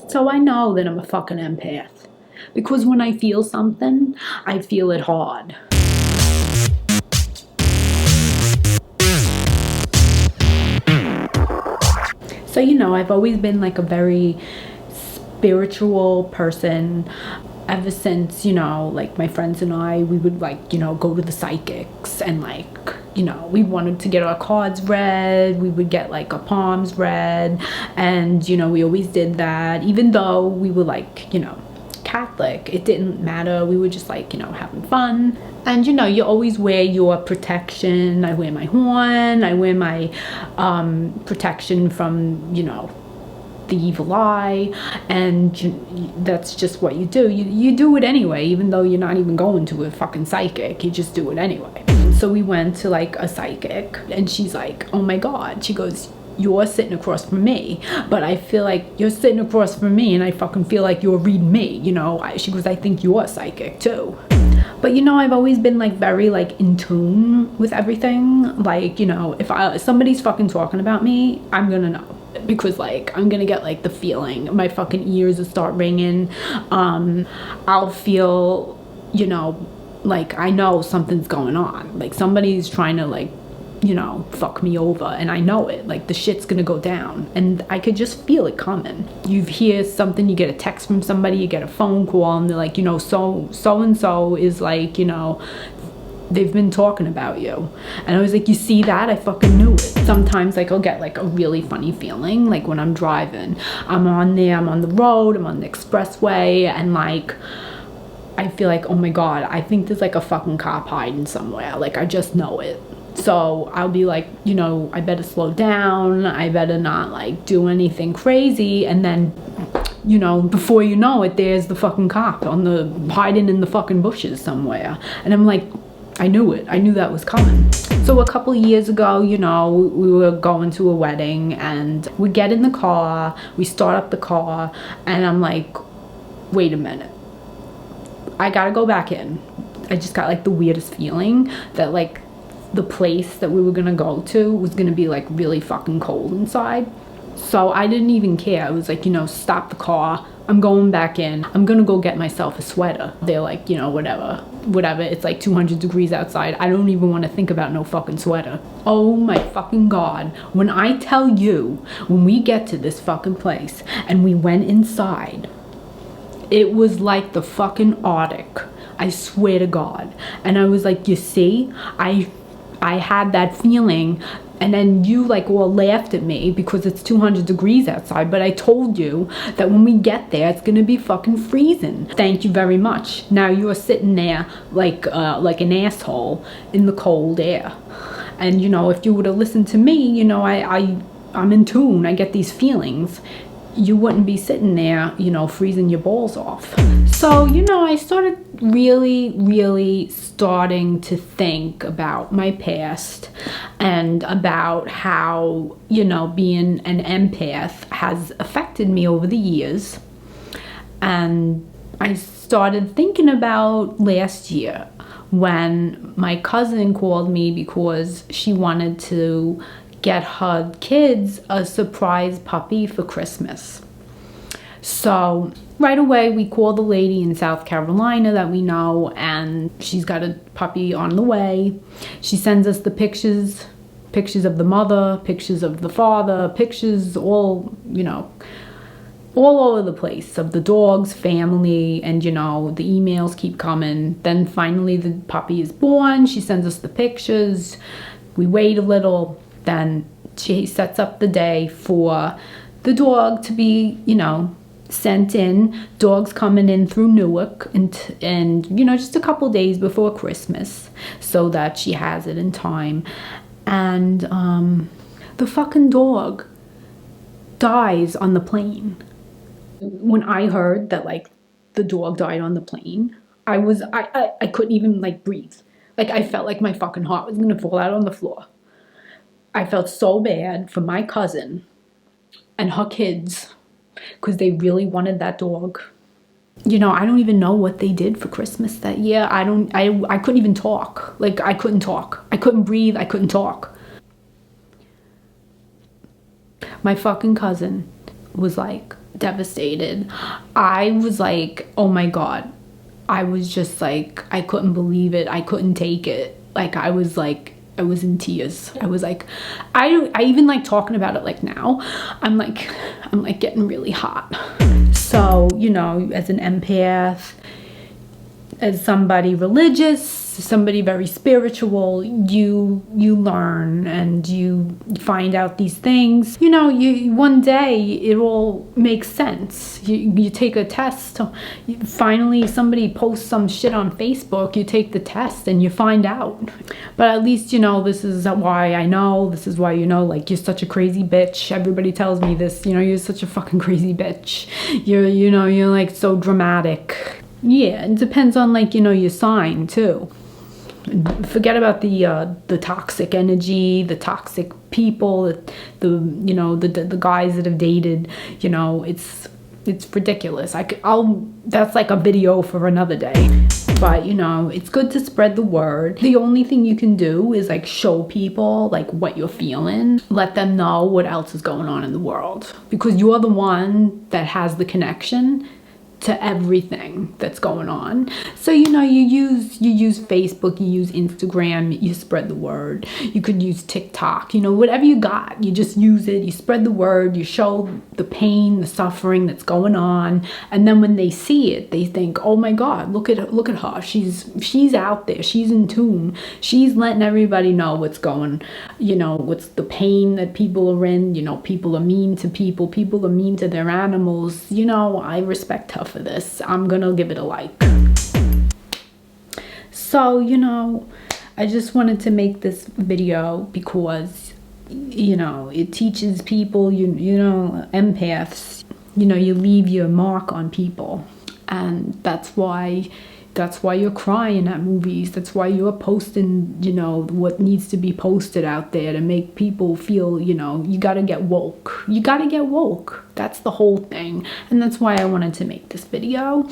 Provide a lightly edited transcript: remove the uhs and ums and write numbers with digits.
So I know that I'm a fucking empath. Because when I feel something, I feel it hard. So, I've always been like a very spiritual person. Ever since, like my friends and I, we would like, go to the psychics and like, we wanted to get our cards read. We would get like our palms read. And, we always did that. Even though we were like, Catholic, it didn't matter. We were just like, having fun. And you always wear your protection. I wear my horn. I wear my protection from, the evil eye, and that's just what you do. You do it anyway, even though you're not even going to a fucking psychic. You just do it anyway. So we went to like a psychic, and she's like, oh my god, she goes, you're sitting across from me, but I feel like you're sitting across from me and I fucking feel like you're reading me, she goes, I think you're psychic too. But I've always been like very like in tune with everything. Like, if somebody's fucking talking about me, I'm gonna know. Because like I'm gonna get like the feeling, my fucking ears will start ringing. I'll feel, like I know something's going on, like somebody's trying to like, fuck me over, and I know it, like the shit's gonna go down, and I could just feel it coming. You hear something, you get a text from somebody, you get a phone call, and they're like, so and so is like, they've been talking about you. And I was like, you see that? I fucking knew it. Sometimes like I'll get like a really funny feeling, like when I'm driving, I'm on the road, I'm on the expressway, and like I feel like, oh my god, I think there's like a fucking cop hiding somewhere. Like I just know it. So I'll be like, I better slow down, I better not like do anything crazy, and then before you know it, there's the fucking cop hiding in the fucking bushes somewhere. And I'm like, I knew it. I knew that was coming. So a couple years ago, we were going to a wedding, and we get in the car, we start up the car, and I'm like, wait a minute. I gotta go back in. I just got like the weirdest feeling that like the place that we were gonna go to was gonna be like really fucking cold inside. So I didn't even care. I was like, stop the car. I'm going back in. I'm gonna go get myself a sweater. They're like, whatever. It's like 200 degrees outside. I don't even want to think about no fucking sweater. Oh my fucking god. When I tell you, when we get to this fucking place and we went inside, it was like the fucking Arctic. I swear to god. And I was like, you see, I had that feeling. And then you like all laughed at me because it's 200 degrees outside, but I told you that when we get there, it's gonna be fucking freezing. Thank you very much. Now you're sitting there like an asshole in the cold air. And if you would have listened to me, I'm in tune. I get these feelings. You wouldn't be sitting there, freezing your balls off. So, I started really starting to think about my past and about how, being an empath has affected me over the years. And I started thinking about last year when my cousin called me because she wanted to get her kids a surprise puppy for Christmas. So right away we call the lady in South Carolina that we know, and she's got a puppy on the way. She sends us the pictures of the mother, pictures of the father, pictures all over the place of the dog's family, and the emails keep coming. Then finally the puppy is born. She sends us the pictures. We wait a little. Then she sets up the day for the dog to be, sent in. Dog's coming in through Newark and just a couple days before Christmas so that she has it in time. And the fucking dog dies on the plane. When I heard that like the dog died on the plane, I couldn't even like breathe. Like I felt like my fucking heart was gonna fall out on the floor. I felt so bad for my cousin and her kids because they really wanted that dog. I don't even know what they did for Christmas that year. I couldn't even talk. Like I couldn't talk. I couldn't breathe. I couldn't talk. My fucking cousin was like devastated. I was like, oh my God. I was just like, I couldn't believe it. I couldn't take it. Like, I was in tears. I was like, I even like talking about it like now. I'm like getting really hot. So, you know, as an empath, as somebody religious, somebody very spiritual, you learn and you find out these things. You know, you one day it will make sense. You take a test. Finally, somebody posts some shit on Facebook. You take the test and you find out. But at least, you know, this is why I know. This is why, you know, like, you're such a crazy bitch. Everybody tells me this. You know, you're such a fucking crazy bitch. You're like so dramatic. Yeah, it depends on, like, you know, your sign too. Forget about the toxic energy, the toxic people, the guys that have dated. You know, it's ridiculous. That's like a video for another day. But, you know, it's good to spread the word. The only thing you can do is like show people like what you're feeling. Let them know what else is going on in the world, because you're the one that has the connection to everything that's going on. So, you know, you use Facebook, you use Instagram, you spread the word. You could use TikTok, you know, whatever you got, you just use it, you spread the word, you show the pain, the suffering that's going on. And then when they see it, they think, oh my God, look at her. She's out there, she's in tune. She's letting everybody know what's going, you know, what's the pain that people are in. You know, people are mean to people are mean to their animals. You know, I respect her for this. I'm gonna give it a like. So, you know, I just wanted to make this video because, you know, it teaches people, you know, empaths, you know, you leave your mark on people. And that's why you're crying at movies. That's why you're posting, you know, what needs to be posted out there to make people feel, you know, you gotta get woke. You gotta get woke. That's the whole thing. And that's why I wanted to make this video.